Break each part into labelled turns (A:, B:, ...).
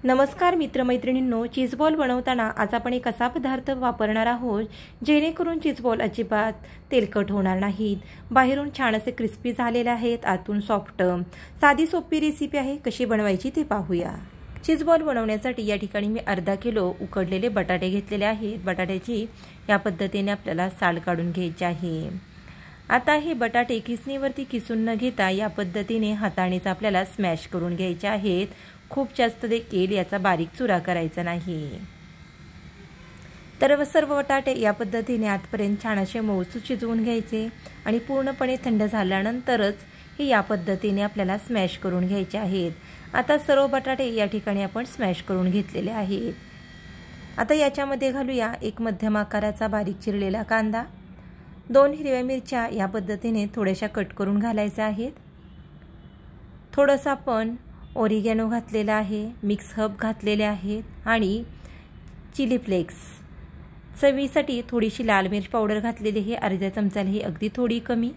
A: नमस्कार मित्रमैत्रिणींनो, cheese ball बनवताना आज आपण एक असा पदार्थ वापरणार आहोत जेणेकरून चीज बॉल अजिबात तेलकट होणार नाहीत. बाहेरून छान असे क्रिस्पी झालेले आहेत, आतून सॉफ्ट. साधी सोपी रेसिपी आहे, कशी बनवायची ते पाहूया. चीज बॉल बनवण्यासाठी या ठिकाणी मी अर्धा किलो उकडलेले बटाटे घेतलेले आहेत. बटाट्याची या पद्धतीने आपल्याला साल काढून घ्यायची आहे. आता हे बटाटे किसणीवरती किसून न घेता या पद्धतीने हातानेच आपल्याला स्मॅश करून घ्यायचे आहेत. खूप जास्त देखील याचा बारीक चुरा करायचा नाही. तर सर्व बटाटे या पद्धतीने आतपर्यंत छान असे मऊसूत शिजवून घ्यायचे आणि पूर्णपणे थंड झाल्यानंतरच हे या पद्धतीने आपल्याला स्मॅश करून घ्यायचे आहेत. आता सर्व बटाटे या ठिकाणी आपण स्मॅश करून घेतलेले आहेत. आता याच्यामध्ये घालूया एक मध्यम आकाराचा बारीक चिरलेला कांदा, 2 हिरव्या मिरच्या या पद्धतीने थोड्याशा कट करून घालायच्या आहेत. थोडंसं आपण ओरिगॅनो घातलेला आहे, मिक्स हर्ब घातलेले आहेत आणि चिली फ्लेक्स. चवीसाठी थोडीशी लाल मिर्च पावडर घातलेली आहे, अर्ध्या चमचाला ही अगदी थोडी कमी.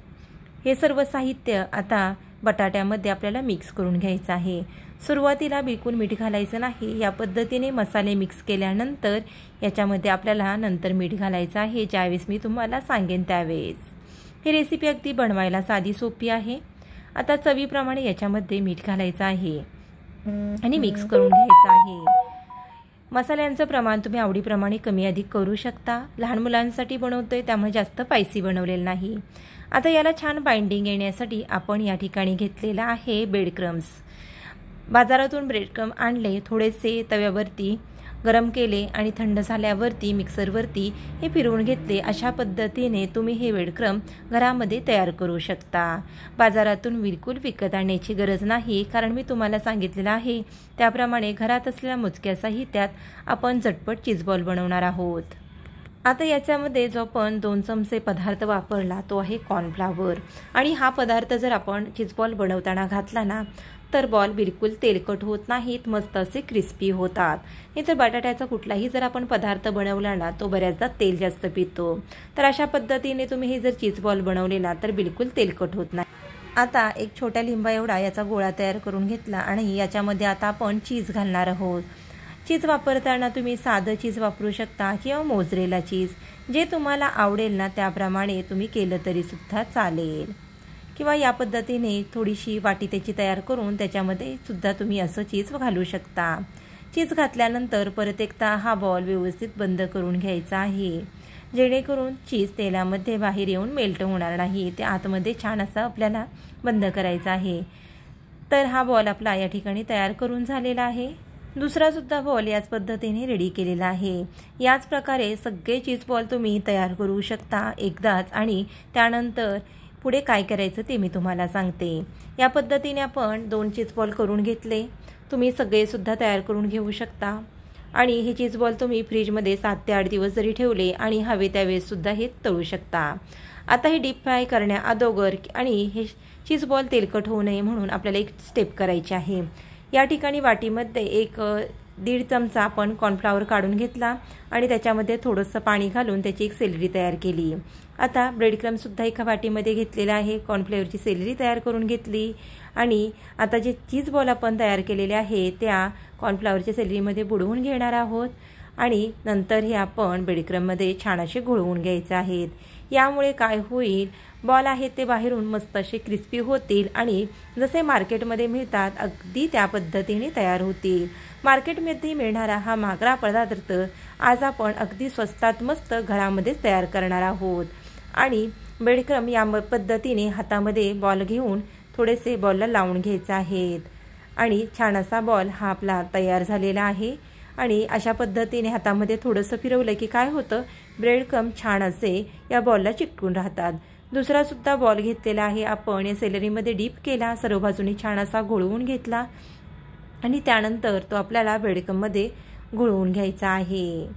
A: हे सर्व साहित्य आता बटाट्यामध्ये आपल्याला मिक्स करून घ्यायचं आहे. सुरुवातीला बिलकुल मीठ घालायचं नाही. या पद्धतीने मसाले मिक्स केल्यानंतर याच्यामध्ये आपल्याला नंतर मीठ घालायचं आहे, ज्यावेळेस मी तुम्हाला सांगेन त्यावेळेस. ही रेसिपी अगदी बनवायला साधी सोपी आहे. आता चवीप्रमाणे याच्यामध्ये मीठ घालायचं आहे आणि मिक्स करून घ्यायचं आहे. मसाल्यांचं प्रमाण तुम्ही आवडीप्रमाणे कमी अधिक करू शकता. लहान मुलांसाठी बनवतोय त्यामुळे जास्त स्पायसी बनवलेलं नाही. आता याला छान बाइंडिंग येण्यासाठी आपण या ठिकाणी घेतलेला आहे ब्रेड क्रम्स. बाजारातून ब्रेड क्रम आणले, थोडेसे तव्यावरती गरम केले आणि थंड झाल्यावरती मिक्सरवरती हे फिरवून घेतले. अशा पद्धतीने तुम्ही हे ब्रेड क्रम घरामध्ये तयार करू शकता. बाजारातून बिलकुल विकत आणण्याची गरज नाही, कारण मी तुम्हाला सांगितलेलं आहे त्याप्रमाणे घरात असलेल्या मोजक्या साहित्यात आपण झटपट चीज बॉल बनवणार आहोत. आता याच्यामध्ये जो आपण 2 चमचे पदार्थ वापरला तो आहे कॉर्नफ्लॉवर. आणि हा पदार्थ जर आपण चीज बॉल बनवताना घातला ना तर बॉल बिलकुल तेलकट होत नाहीत, मस्त असे क्रिस्पी होतात. नाही तर बटाट्याचा कुठलाही जर आपण पदार्थ बनवला ना तो बऱ्याचदा तेल जास्त पितो. तर अशा पद्धतीने तुम्ही हे जर चीज बॉल बनवलेला तर बिलकुल तेलकट होत नाही. आता एक छोट्या लिंबा एवढा याचा गोळा तयार करून घेतला आणि याच्यामध्ये आता आपण चीज घालणार आहोत. चीज वापरताना तुम्ही साधं चीज वापरू शकता किंवा मोझरेला चीज, जे तुम्हाला आवडेल ना त्याप्रमाणे तुम्ही केलं तरी सुद्धा चालेल. किंवा या पद्धतीने थोडीशी वाटी त्याची तयार करून त्याच्यामध्ये सुद्धा तुम्ही असं चीज घालू शकता. चीज घातल्यानंतर परत एकदा हा बॉल व्यवस्थित बंद करून घ्यायचा आहे, जेणेकरून चीज तेलामध्ये बाहेर येऊन मेल्ट होणार नाही. ते आतमध्ये छान असा आपल्याला बंद करायचा आहे. तर हा बॉल आपला या ठिकाणी तयार करून झालेला आहे. दुसरा सुद्धा बॉल याच पद्धतीने रेडी केलेला आहे. याच प्रकारे सगळे चीज बॉल तुम्ही तयार करू शकता एकदाच. आणि त्यानंतर पुढे काय करायचं ते मी तुम्हाला सांगते. या पद्धतीने आपण 2 चीज बॉल करून घेतले. तुम्ही सगळे सुद्धा तयार करून घेऊ शकता. आणि हे चीज बॉल तुम्ही फ्रीजमध्ये 7 ते 8 दिवस जरी ठेवले आणि हवे त्यावेळेस सुद्धा हे तळू शकता. आता हे डीप फ्राय करण्याअगोदर आणि हे चीज बॉल तेलकट होऊ नये म्हणून आपल्याला एक स्टेप करायची आहे. या ठिकाणी वाटीमध्ये 1-1.5 चमचा आपण कॉर्नफ्लॉवर काढून घेतला आणि त्याच्यामध्ये थोडंसं पाणी घालून त्याची एक सेलरी तयार केली. आता ब्रेड क्रम्ससुद्धा एका वाटीमध्ये घेतलेला आहे, कॉर्नफ्लॉवरची सेलरी तयार करून घेतली. आणि आता जे चीज बॉल आपण तयार केलेले आहे त्या कॉर्नफ्लॉवरच्या सेलरीमध्ये बुडवून घेणार आहोत. आणि नंतर हे आपण ब्रेड क्रममध्ये छान असे घोळवून घ्यायचे आहेत. यामुळे काय होईल, बॉल आहेत ते बाहेरून मस्त असे क्रिस्पी होतील आणि जसे मार्केटमध्ये मिळतात अगदी त्या पद्धतीने तयार होतील. मार्केटमध्ये मिळणारा हा महागडा पदार्थ आज आपण अगदी स्वस्तात मस्त घरामध्येच तयार करणार आहोत. आणि ब्रेड क्रम या पद्धतीने हातामध्ये बॉल घेऊन थोडेसे बॉलला लावून घ्यायचे आहेत. आणि छान असा बॉल हा आपला तयार झालेला आहे. आणि अशा पद्धतीने हातामध्ये थोडंसं फिरवलं की काय होतं, ब्रेड क्रम छान असे या बॉलला चिकटून राहतात. दुसरा सुद्धा बॉल घेतलेला आहे आपण, या सेलरीमध्ये डीप केला, सर्व बाजूनी छान असा घोळवून घेतला आणि त्यानंतर तो आपल्याला ब्रेड क्रममध्ये घोळवून घ्यायचा आहे.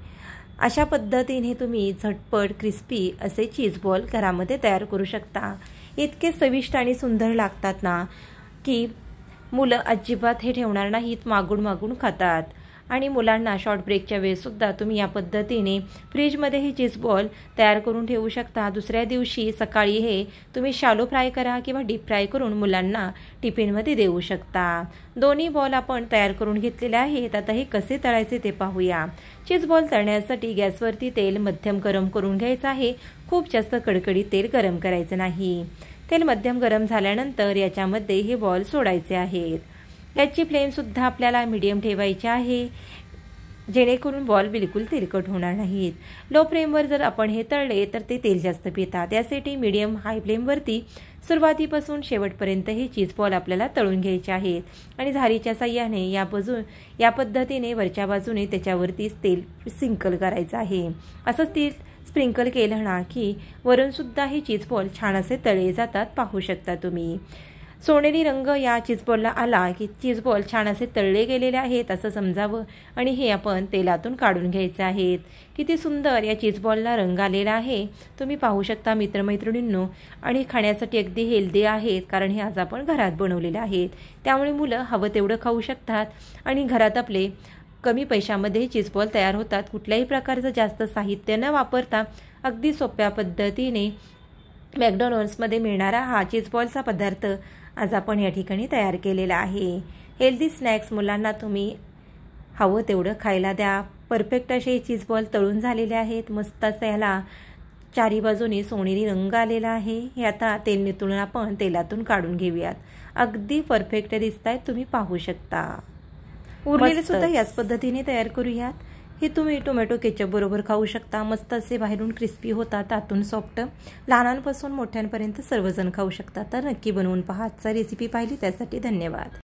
A: अशा पद्धतीने तुम्ही झटपट क्रिस्पी असे चीज बॉल घरामध्ये तयार करू शकता. इतके चविष्ट आणि सुंदर लागतात ना की मुलं अजिबात हे ठेवणार नाहीत, मागून मागून खातात. आणि मुलांना शॉर्ट ब्रेकच्या वेळेसुद्धा तुम्ही या पद्धतीने फ्रीजमध्ये हे चीज बॉल तयार करून ठेवू शकता। दुसऱ्या दिवशी सकाळी हे तुम्ही शालो फ्राय करा किंवा डीप फ्राय करून मुलांना टिफिनमध्ये देऊ शकता। दोन्ही बॉल आपण तयार करून घेतलेले आहेत। आता हे कसे तळायचे ते पाहूया। चीज बॉल तळण्यासाठी गॅसवरती तेल मध्यम गरम करून घ्यायचं आहे। खूप जास्त कडकडीत तेल गरम करायचं नाही। तेल मध्यम गरम झाल्यानंतर याच्यामध्ये हे बॉल सोडायचे आहेत। याची फ्लेमसुद्धा आपल्याला मीडियम ठेवायची आहे, जेणेकरून बॉल बिलकुल तेलकट होणार नाहीत। लो फ्लेमवर जर आपण हे तळले तर ते तेल जास्त पितात। त्यासाठी मीडियम हाय फ्लेमवरती सुरुवातीपासून शेवटपर्यंत हे चीज बॉल आपल्याला तळून घ्यायचे आहेत आणि झारीच्या साह्याने या पद्धतीने वरच्या बाजूने त्याच्यावरती तेल स्प्रिंकल करायचं आहे। असंच तेल स्प्रिंकल केलं ना की वरूनसुद्धा हे चीज बॉल छान असे तळले जातात, पाहू शकता तुम्ही। सोनेरी रंग या चीज बॉलला आला की चीज बॉल छान असे तळले गेलेले आहेत असं समजावं आणि हे आपण तेलातून काढून घ्यायचे आहेत। किती सुंदर या चीज बॉलला रंग आलेला आहे, तुम्ही पाहू शकता मित्रमैत्रिणींनो। आणि खाण्यासाठी अगदी हेल्दी आहेत, कारण हे आज आपण घरात बनवलेले आहेत, त्यामुळे मुलं हवं तेवढं खाऊ शकतात आणि घरात आपले कमी पैशामध्ये चीज बॉल तयार होतात। कुठल्याही प्रकारचं जास्त साहित्य न वापरता अगदी सोप्या पद्धतीने मॅकडॉनल्ड्समध्ये मिळणारा हा चीज बॉलचा पदार्थ आज आपण या ठिकाणी तयार केलेला आहे। हेल्दी स्नॅक्स मुलांना तुम्ही हवं तेवढं खायला द्या। परफेक्ट असे चीज बॉल तळून झालेले आहेत। मस्त असं याला चारी बाजूने सोनेरी रंग आलेला आहे। हे आता तेल नितळून आपण तेलातून काढून घेऊयात। अगदी परफेक्ट दिसत आहेत, तुम्ही पाहू शकता। उरलेले सुद्धा याच पद्धतीने तयार करूयात। हे तुम्ही टोमॅटो केचप बरोबर खाऊ शकता। मस्त असे बाहेरून क्रिस्पी होतात, आतून सॉफ्ट। लहानांपासून मोठ्यांपर्यंत सर्वजण खाऊ शकतात। तर नक्की बनवून पहा। आजचा रेसिपी पाहिली त्यासाठी धन्यवाद।